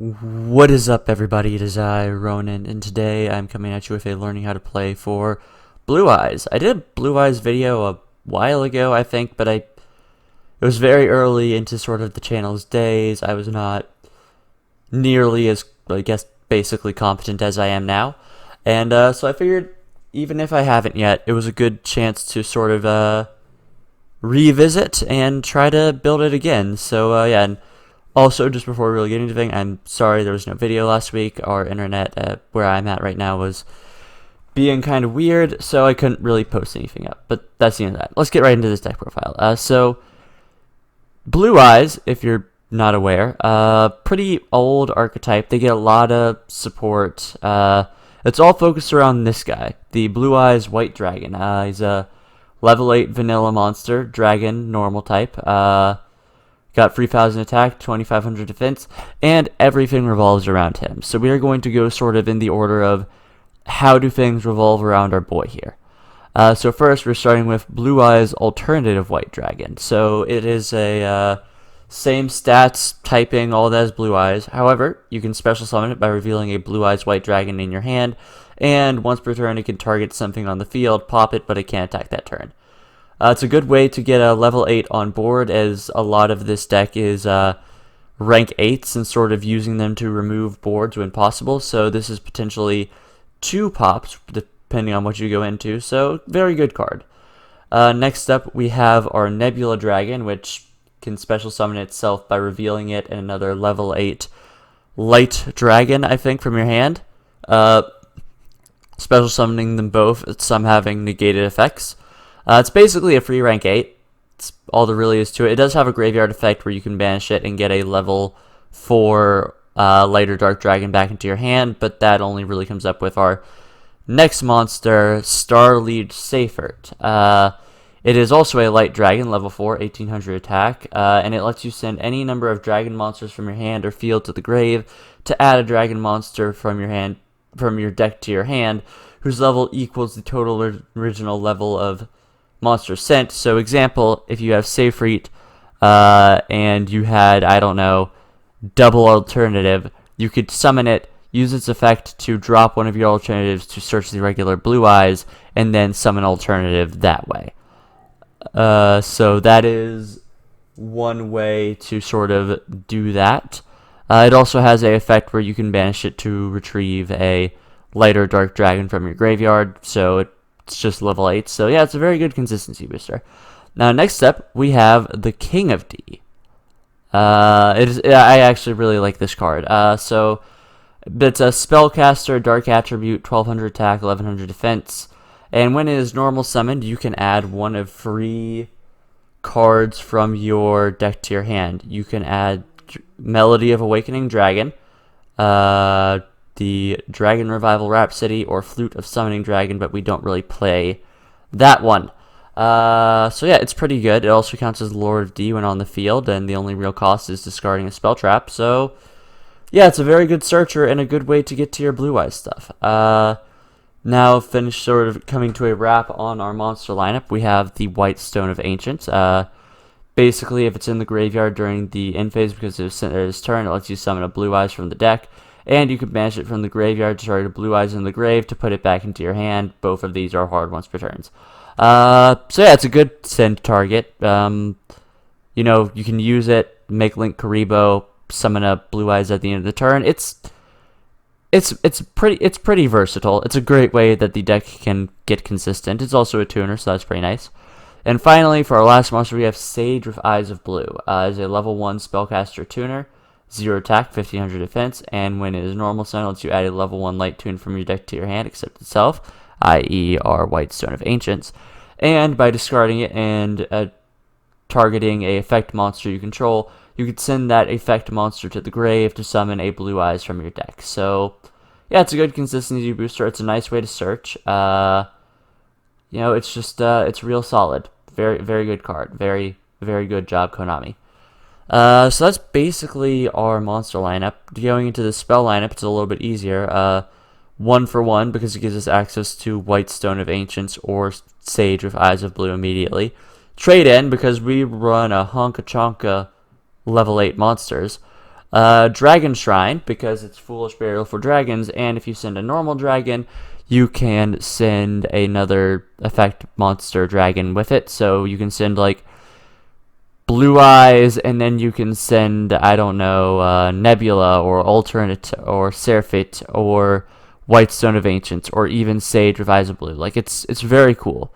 What is up, everybody? It is I, Ronin, and today I'm coming at you with a learning how to play for Blue Eyes. I did a Blue Eyes video a while ago, I think, but it was very early into sort of the channel's days. I was not nearly as, I guess, basically competent as I am now, and so I figured, even if I haven't yet, it was a good chance to sort of revisit and try to build it again. So yeah, and also, just before we really get into anything, I'm sorry there was no video last week. Our internet where I'm at right now was being kind of weird, so I couldn't really post anything up. But that's the end of that. Let's get right into this deck profile. So, Blue Eyes, if you're not aware, pretty old archetype. They get a lot of support. It's all focused around this guy, the Blue Eyes White Dragon. He's a level 8 vanilla monster, dragon, normal type. Got 3,000 attack, 2,500 defense, and everything revolves around him. So we are going to go sort of in the order of how do things revolve around our boy here. So first, we're starting with Blue Eyes Alternative White Dragon. So it is a same stats, typing, all that as Blue Eyes. However, you can special summon it by revealing a Blue Eyes White Dragon in your hand, and once per turn, it can target something on the field, pop it, but it can't attack that turn. It's a good way to get a level 8 on board, as a lot of this deck is rank 8s and sort of using them to remove boards when possible. So this is potentially 2 pops, depending on what you go into. So very good card. Next up, we have our Nebula Dragon, which can special summon itself by revealing it in another level 8 Light Dragon, I think, from your hand. Special summoning them both, some having negated effects. It's basically a free rank 8. It's all there really is to it. It does have a graveyard effect where you can banish it and get a level 4 lighter dark dragon back into your hand, but that only really comes up with our next monster, Starlied Seifert. It is also a light dragon, level 4, 1,800 attack, and it lets you send any number of dragon monsters from your hand or field to the grave to add a dragon monster from your deck to your hand, whose level equals the total original level of monster sent. So example, if you have Seifert and you had, I don't know, double alternative, you could summon it, use its effect to drop one of your alternatives to search the regular Blue Eyes, and then summon alternative that way. So that is one way to sort of do that. It also has a effect where you can banish it to retrieve a lighter dark dragon from your graveyard, so it's just level 8. So yeah, it's a very good consistency booster. Now next up, we have the King of D. I actually really like this card. So it's a spellcaster, dark attribute, 1,200 attack, 1,100 defense, and when it is normal summoned, you can add one of 3 cards from your deck to your hand. You can add Melody of Awakening Dragon, the Dragon Revival Rhapsody, or Flute of Summoning Dragon, but we don't really play that one. So yeah, it's pretty good. It also counts as Lord of D when on the field, and the only real cost is discarding a spell trap. So yeah, it's a very good searcher and a good way to get to your Blue Eyes stuff. Now, finish sort of coming to a wrap on our monster lineup, we have the White Stone of Ancients. Basically, if it's in the graveyard during the end phase because it was sent at its turn, it lets you summon a Blue Eyes from the deck, and you can banish it from the graveyard to target a Blue Eyes in the grave to put it back into your hand. Both of these are hard once per turns. So yeah, it's a good send target. You know, you can use it, make Link Karibo, summon a Blue Eyes at the end of the turn. It's pretty versatile. It's a great way that the deck can get consistent. It's also a tuner, so that's pretty nice. And finally, for our last monster, we have Sage with Eyes of Blue. Is a level 1 spellcaster tuner, 0 attack, 1,500 defense, and when it is normal summon, lets you add a level 1 light tune from your deck to your hand, except itself, i.e. our White Stone of Ancients. And by discarding it and targeting a effect monster you control, you could send that effect monster to the grave to summon a Blue Eyes from your deck. So yeah, it's a good consistency booster. It's a nice way to search. You know, it's just it's real solid. Very, very good card. Very, very good job, Konami. So that's basically our monster lineup. Going into the spell lineup, it's a little bit easier. 1 for 1 because it gives us access to White Stone of Ancients or Sage with Eyes of Blue immediately. Trade in because we run a honka chonka level 8 monsters. Dragon Shrine, because it's Foolish Burial for dragons, and if you send a normal dragon, you can send another effect monster dragon with it. So you can send like Blue Eyes, and then you can send, I don't know, Nebula or Alternate or Seraphit or Whitestone of Ancients or even Sage Revisal Blue. Like it's very cool.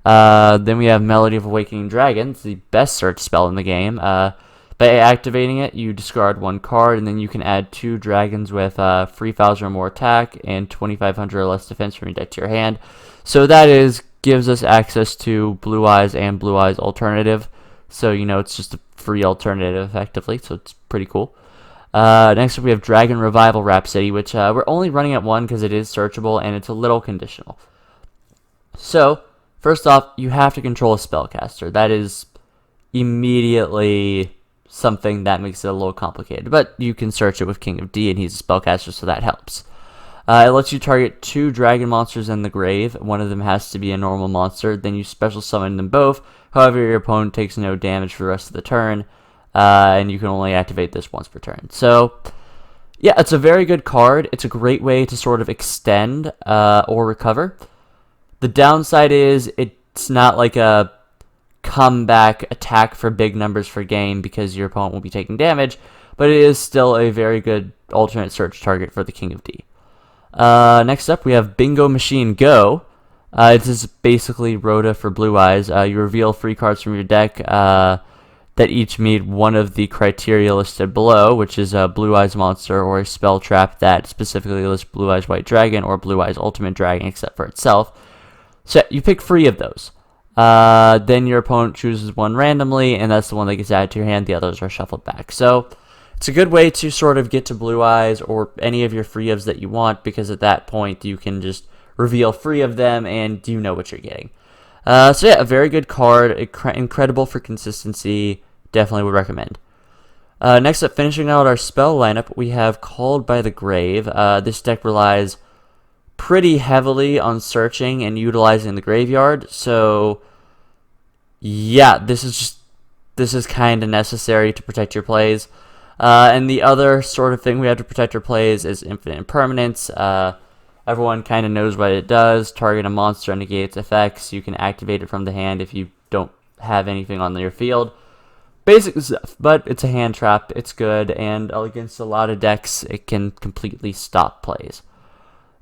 Then we have Melody of Awakening Dragons, the best search spell in the game. By activating it, you discard one card, and then you can add 2 dragons with 3,000 or more attack and 2,500 or less defense from your deck to your hand. So that gives us access to Blue Eyes and Blue Eyes Alternative. So, it's just a free alternative, effectively, so it's pretty cool. Next up, we have Dragon Revival Rhapsody, which we're only running at 1 because it is searchable, and it's a little conditional. So, first off, you have to control a spellcaster. That is immediately something that makes it a little complicated, but you can search it with King of D, and he's a spellcaster, so that helps. It lets you target 2 dragon monsters in the grave. One of them has to be a normal monster. Then you special summon them both. However, your opponent takes no damage for the rest of the turn, and you can only activate this once per turn. So, yeah, it's a very good card. It's a great way to sort of extend or recover. The downside is it's not like a comeback attack for big numbers for game because your opponent will be taking damage, but it is still a very good alternate search target for the King of D. Next up, we have Bingo Machine Go. This is basically Rhoda for Blue Eyes. You reveal 3 cards from your deck that each meet one of the criteria listed below, which is a Blue Eyes monster or a spell trap that specifically lists Blue Eyes White Dragon or Blue Eyes Ultimate Dragon except for itself. So you pick 3 of those. Then your opponent chooses one randomly, and that's the one that gets added to your hand. The others are shuffled back. So it's a good way to sort of get to Blue Eyes or any of your free ofs that you want, because at that point you can just reveal 3 of them and you know what you're getting. So yeah, a very good card, incredible for consistency, definitely would recommend. Next up, finishing out our spell lineup, we have Called by the Grave. This deck relies pretty heavily on searching and utilizing the graveyard, so yeah, this is kind of necessary to protect your plays. And the other sort of thing we have to protect our plays is Infinite Impermanence. Everyone kind of knows what it does. Target a monster and negate its effects. You can activate it from the hand if you don't have anything on your field. Basic stuff, but it's a hand trap. It's good, and against a lot of decks, it can completely stop plays.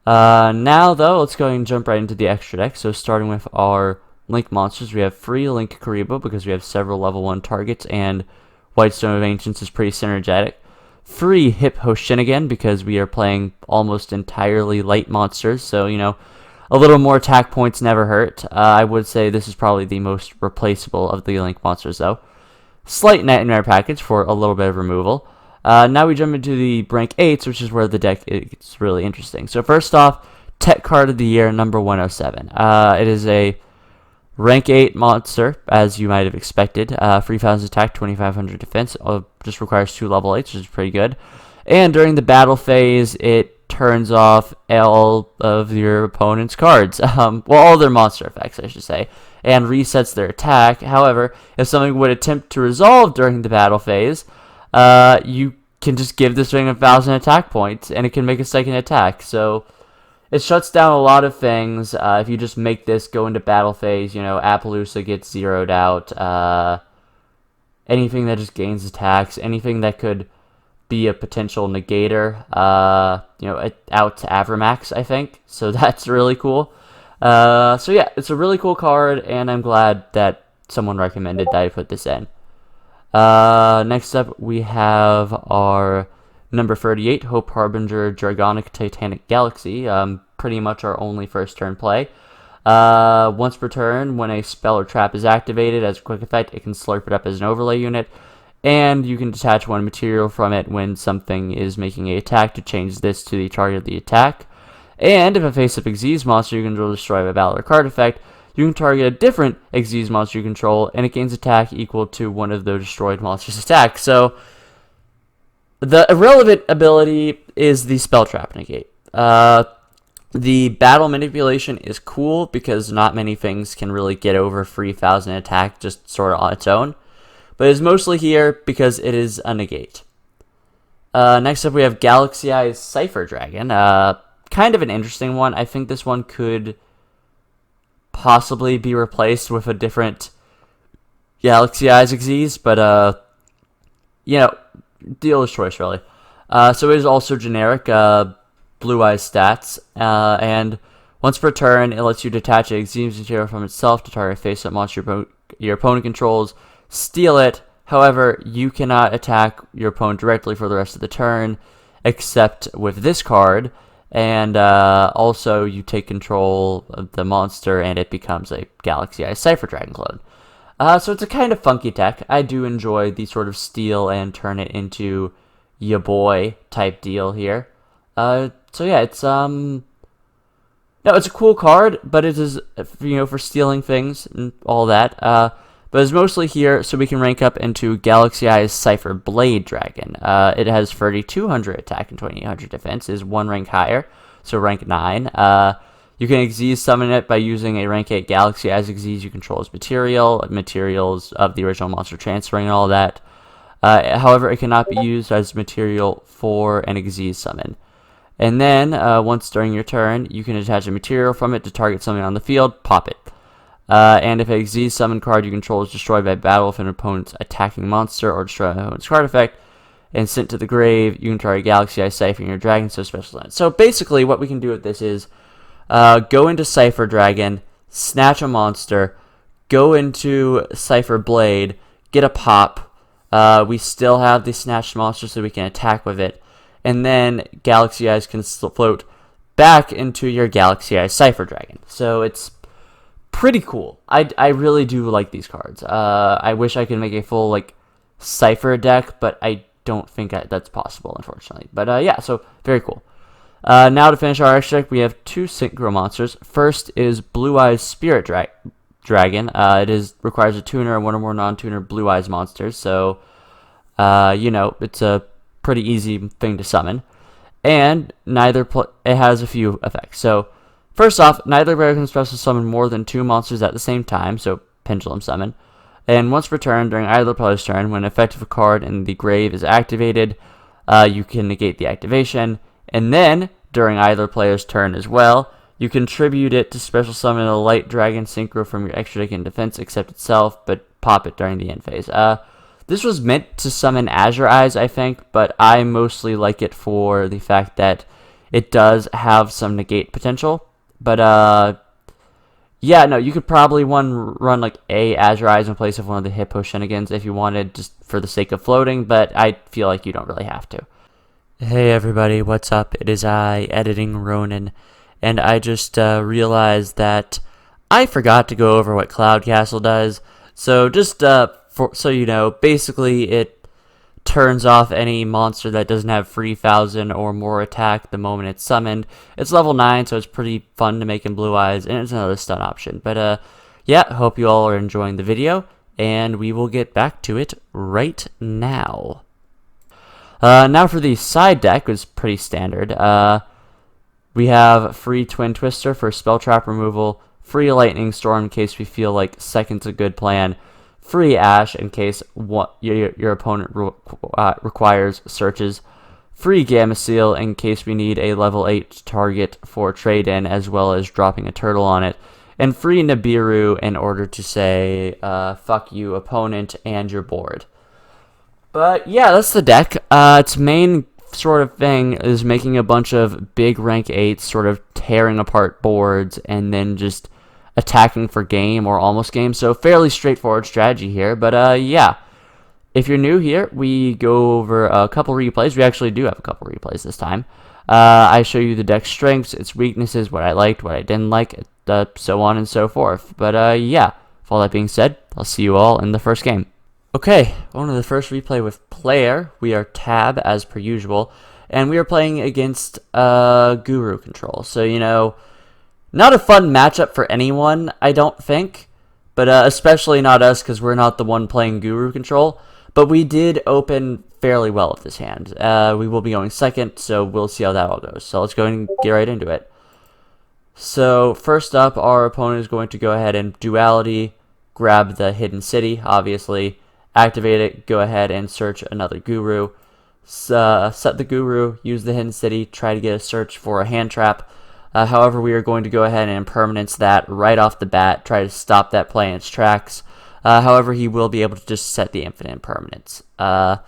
Now, though, let's go ahead and jump right into the extra deck. So starting with our Link monsters, we have free Link Karibo because we have several level 1 targets, and Whitestone of Ancients is pretty synergetic. Free Hip Hoshinigan because we are playing almost entirely light monsters, so, a little more attack points never hurt. I would say this is probably the most replaceable of the Link monsters, though. Slight Nightmare package for a little bit of removal. Now we jump into the rank 8s, which is where the deck gets really interesting. So first off, Tech Card of the Year, number 107. It is a rank 8 monster, as you might have expected. 3,000 attack, 2,500 defense. Just requires 2 level 8s, which is pretty good. And during the battle phase, it turns off all of your opponent's cards. All their monster effects, I should say. And resets their attack. However, if something would attempt to resolve during the battle phase, you can just give this thing 1,000 attack points, and it can make a second attack. So it shuts down a lot of things. If you just make this go into battle phase, Appaloosa gets zeroed out. Anything that just gains attacks, anything that could be a potential negator, out to Avramax, I think. So that's really cool. So yeah, it's a really cool card, and I'm glad that someone recommended that I put this in. Next up, we have our number 38, Hope Harbinger Dragonic Titanic Galaxy. Pretty much our only first turn play. Once per turn, when a spell or trap is activated as a quick effect, it can slurp it up as an overlay unit. And you can detach 1 material from it when something is making an attack to change this to the target of the attack. And if a face-up Xyz monster you control destroy by battle or card effect, you can target a different Xyz monster you control, and it gains attack equal to one of the destroyed monster's attacks. So the irrelevant ability is the Spell Trap Negate. The Battle Manipulation is cool because not many things can really get over 3,000 attack just sort of on its own. But it's mostly here because it is a negate. Next up, we have Galaxy Eyes Cypher Dragon. Kind of an interesting one. I think this one could possibly be replaced with a different Galaxy Eyes Xyz, but you know, dealer's choice really. So it is also generic Blue Eyes stats, and once per turn, it lets you detach a Xyz material from itself to target a face-up monster your opponent controls, steal it. However, you cannot attack your opponent directly for the rest of the turn, except with this card, and also you take control of the monster, and it becomes a Galaxy Eyes Cypher Dragon clone. So it's a kind of funky tech. I do enjoy the sort of steal and turn it into ya boy type deal here. So yeah, it's no, it's a cool card, but it is, for stealing things and all that. But it's mostly here so we can rank up into Galaxy Eyes Cypher Blade Dragon. It has 3,200 attack and 2,800 defense, is one rank higher, so rank 9. You can Xyz summon it by using a rank 8 Galaxy Eyes Xyz you control as materials of the original monster transferring and all that. However, it cannot be used as material for an Xyz summon. And then, once during your turn, you can attach a material from it to target something on the field, pop it. And if a Xyz summon card you control is destroyed by battle with an opponent's attacking monster or destroy an opponent's card effect, and sent to the grave, you can target Galaxy Eyes Cypher in your Dragon, so special summon. So basically, what we can do with this is go into Cypher Dragon, snatch a monster, go into Cypher Blade, get a pop. We still have the snatched monster so we can attack with it. And then Galaxy Eyes can float back into your Galaxy Eyes Cypher Dragon. So it's pretty cool. I really do like these cards. I wish I could make a full Cypher deck, but I don't think that's possible, unfortunately. But yeah, so very cool. Now to finish our extra deck, we have 2 Synchro monsters. First is Blue Eyes Spirit Dragon. It requires a tuner and one or more non-tuner Blue Eyes monsters. So it's a pretty easy thing to summon, and it has a few effects. So first off, neither player can special summon more than 2 monsters at the same time, so pendulum summon. And once per turn, during either player's turn, when an effective card in the grave is activated, you can negate the activation, and then during either player's turn as well, you contribute it to special summon a light dragon synchro from your extra deck in defense except itself, but pop it during the end phase. This was meant to summon Azure Eyes, I think, but I mostly like it for the fact that it does have some negate potential. But, yeah, no, you could probably run a Azure Eyes in place of one of the Hippo Shenanigans if you wanted, just for the sake of floating, but I feel like you don't really have to. Hey everybody, what's up? It is I, Editing Ronin, and I just realized that I forgot to go over what Cloud Castle does. So just so you know, basically it turns off any monster that doesn't have 3,000 or more attack the moment it's summoned. It's level 9, so it's pretty fun to make in Blue Eyes, and it's another stun option. But yeah, hope you all are enjoying the video, and we will get back to it right now. Now for the side deck, it's pretty standard. We have free Twin Twister for spell trap removal, free Lightning Storm in case we feel like second's a good plan, free Ash in case your opponent requires searches, free Gamma Seal in case we need a level 8 target for trade-in as well as dropping a turtle on it, and free Nibiru in order to say, fuck you opponent and your board. But yeah, that's the deck. Its main sort of thing is making a bunch of big rank 8s, sort of tearing apart boards, and then just attacking for game or almost game. So fairly straightforward strategy here. But yeah, if you're new here, we go over a couple replays. We actually do have a couple replays this time. I show you the deck's strengths, its weaknesses, what I liked, what I didn't like, so on and so forth. But yeah, with all that being said, I'll see you all in the first game. Okay, on to the first replay with player. We are Tab as per usual, and we are playing against Guru Control. So, not a fun matchup for anyone, I don't think, but especially not us because we're not the one playing Guru Control. But we did open fairly well with this hand. We will be going second, so we'll see how that all goes. So let's go and get right into it. So first up, our opponent is going to go ahead and Duality, grab the Hidden City, obviously, activate it, go ahead and search another Guru. set the Guru, use the Hidden City, try to get a search for a hand trap. However, we are going to go ahead and impermanence that right off the bat, try to stop that play in its tracks. However, he will be able to just set the infinite impermanence. So,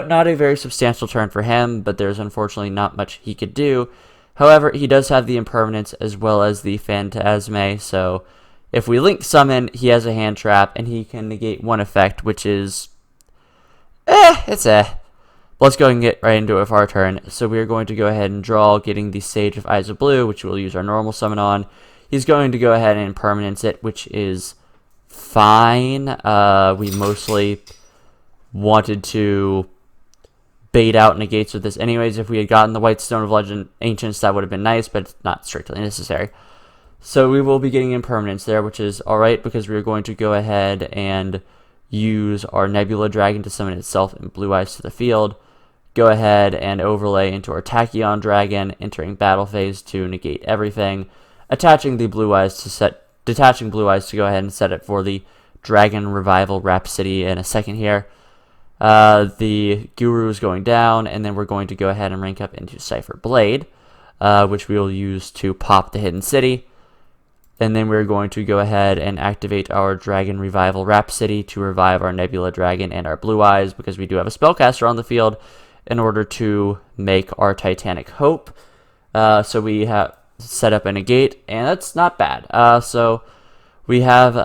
not a very substantial turn for him, but there's unfortunately not much he could do. However, he does have the impermanence as well as the Phantasme, so if we link summon, he has a hand trap, and he can negate one effect, which is, Let's go and get right into it for our turn. So we are going to go ahead and draw, getting the Sage of Eyes of Blue, which we'll use our normal summon on. He's going to go ahead and impermanence it, which is fine. We mostly wanted to bait out negates with this anyways. If we had gotten the White Stone of Legend Ancients, that would have been nice, but it's not strictly necessary. So we will be getting impermanence there, which is alright, because we are going to go ahead and use our Nebula Dragon to summon itself in Blue Eyes to the field. Go ahead and overlay into our Tachyon Dragon, entering battle phase to negate everything, attaching the Blue Eyes detaching Blue Eyes to go ahead and set it for the Dragon Revival Rhapsody in a second here. The Guru is going down, and then we're going to go ahead and rank up into Cypher Blade, which we will use to pop the Hidden City. And then we're going to go ahead and activate our Dragon Revival Rhapsody to revive our Nebula Dragon and our Blue Eyes, because we do have a spellcaster on the field, in order to make our Titanic Hope. So we have set up a negate, and that's not bad. So we have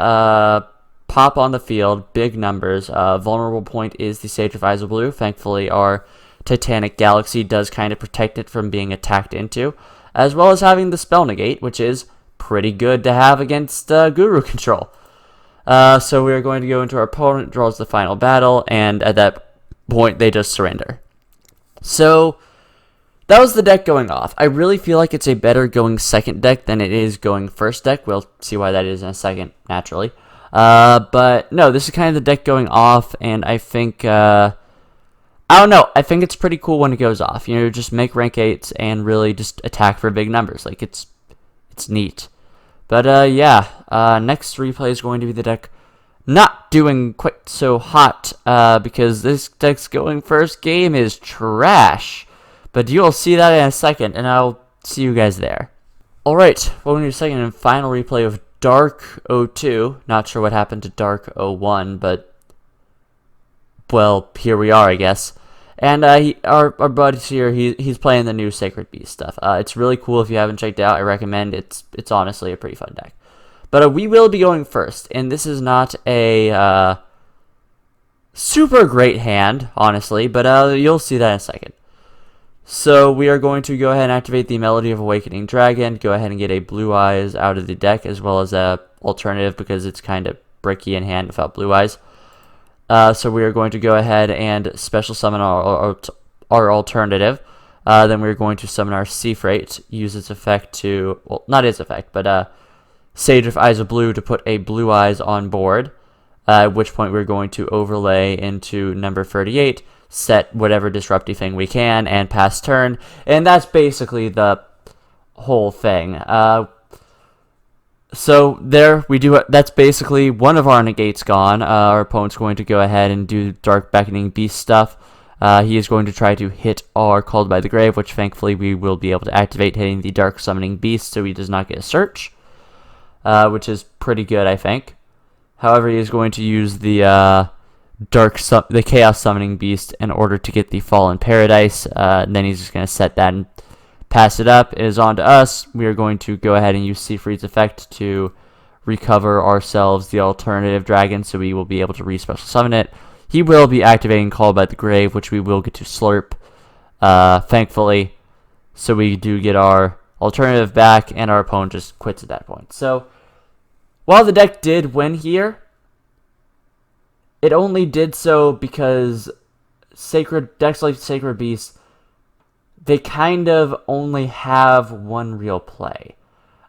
pop on the field, big numbers. Vulnerable point is the Sage of Eyes of Blue. Thankfully, our Titanic Galaxy does kind of protect it from being attacked into, as well as having the spell negate, which is pretty good to have against Guru control. So we are going to go into our opponent, draws the final battle, and at that point, they just surrender. So that was the deck going off. I really feel like it's a better going second deck than it is going first deck. We'll see why that is in a second, naturally. But no, this is kind of the deck going off, and I think, I don't know, I think it's pretty cool when it goes off. Just make rank 8s and really just attack for big numbers. Like, it's neat. But, yeah, next replay is going to be the deck not doing quite so hot, because this deck's going first game is trash. But you'll see that in a second, and I'll see you guys there. Alright, welcome to your second and final replay of Dark 02. Not sure what happened to Dark 01, but, well, here we are, I guess. And our buddies here, he's playing the new Sacred Beast stuff. It's really cool. If you haven't checked it out, I recommend. It's honestly a pretty fun deck. But we will be going first, and this is not a super great hand, honestly, but you'll see that in a second. So we are going to go ahead and activate the Melody of Awakening Dragon, go ahead and get a Blue Eyes out of the deck, as well as a alternative, because it's kind of bricky in hand without Blue Eyes. So we are going to go ahead and special summon our alternative. Then we're going to summon our Sea Freight, use its effect to, well, not its effect, but Sage of Eyes of Blue to put a Blue Eyes on board, at which point we're going to overlay into number 38, set whatever disruptive thing we can, and pass turn, and that's basically the whole thing. So there we do it. That's basically one of our negates gone. Our opponent's going to go ahead and do Dark Beckoning Beast stuff. He is going to try to hit our Called by the Grave, which thankfully we will be able to activate, hitting the Dark Summoning Beast, so he does not get a search, which is pretty good, I think. However, he is going to use the Chaos Summoning Beast in order to get the Fallen Paradise, and then he's just going to set that and pass it up. It is on to us. We are going to go ahead and use Seafried's effect to recover ourselves the alternative dragon, so we will be able to re-special summon it. He will be activating Call by the Grave, which we will get to slurp, thankfully. So we do get our alternative back, and our opponent just quits at that point. So while the deck did win here, it only did so because decks like Sacred Beast, they kind of only have one real play.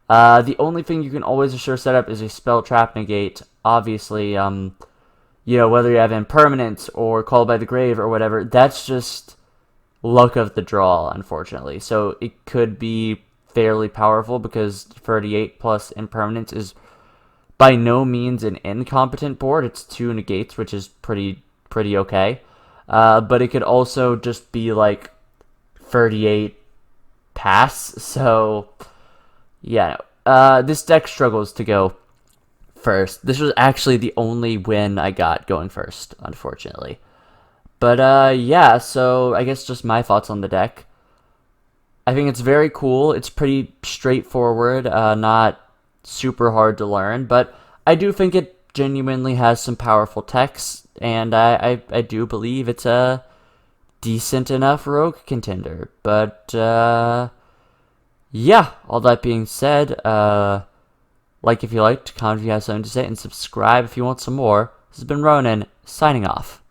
The only thing you can always assure setup is a Spell Trap Negate. Obviously, whether you have Impermanence or Call by the Grave or whatever, that's just luck of the draw, unfortunately. So it could be fairly powerful because 38 plus Impermanence is by no means an incompetent board. It's 2 negates, which is pretty okay. but it could also just be like 38 pass. So yeah, this deck struggles to go first. This was actually the only win I got going first, unfortunately. But yeah, so I guess just my thoughts on the deck. I think it's very cool. It's pretty straightforward, not super hard to learn, but I do think it genuinely has some powerful techs, and I do believe it's a decent enough rogue contender. But yeah, all that being said, like if you liked, comment if you have something to say, and subscribe if you want some more. This has been Ronin, signing off.